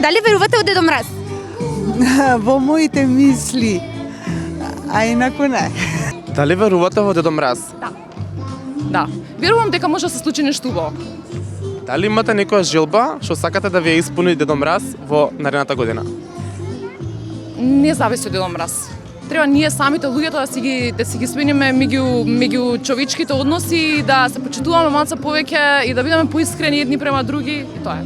Дали верувате во Дедо Мраз? Во моите мисли, а инаку не. Дали верувате во Дедо Мраз? Да. Верувам дека може да се случи нешто убаво. Дали имате некоја желба што сакате да ви ја исполни Дедо Мраз во наредната година? Не зависи од Дедо Мраз. Треба ние самите луѓето да си ги смениме меѓу човечките односи, да се почитуваме малку повеќе и да бидеме поискрени едни према други и тоа е.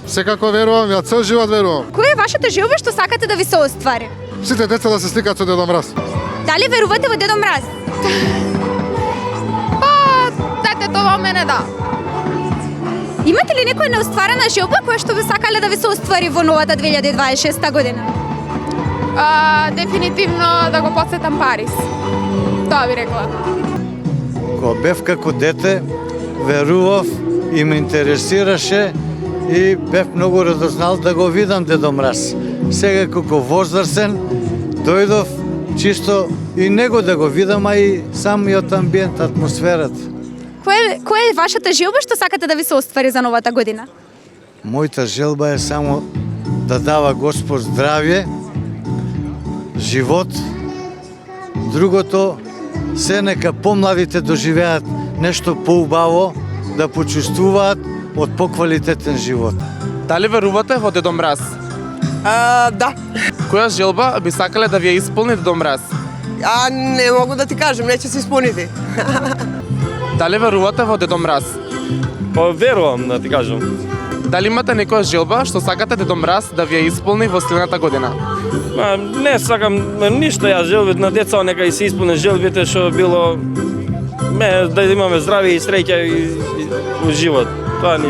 Секако верувам, ја цел живот верувам. Која е вашата желба што сакате да ви се оствари? Сите деца да се сликаат со Дедо Мраз. Дали верувате во Дедо Мраз? Детето во мене да. Имате ли некоја неостварена желба која што би сакале да ви се оствари во новата 2026 година? Дефинитивно да го посетам Париз. Тоа би рекла. Кога бев како дете, верував и ме интересираше и бев многу радознал да го видам Дедо Мраз. Сега како возрасен, дојдов чисто и него да го видам, а и самиот амбиент, атмосферата. Која е вашата желба што сакате да ви се оствари за новата година? Мојата желба е само да дава Господ здравје, живот. Другото, се нека помладите доживеат нешто поубаво, да почувствуваат од поквалитетен живот. Дали верувате во Дедо Мраз? Да. Која желба би сакале да ви ја исполни Дедо Мраз? Не могу да ти кажем, не ќе се исполнити. Дали верувате во Дедо Мраз? Верувам, да ти кажам. Дали имате некоја желба што сакате Дедо Мраз да ви ја исполни во следната година? Не сакам ништо ја желбите на деца, нека и се исполне желбите што било да имаме здравје и среќа и живот. Тоа ни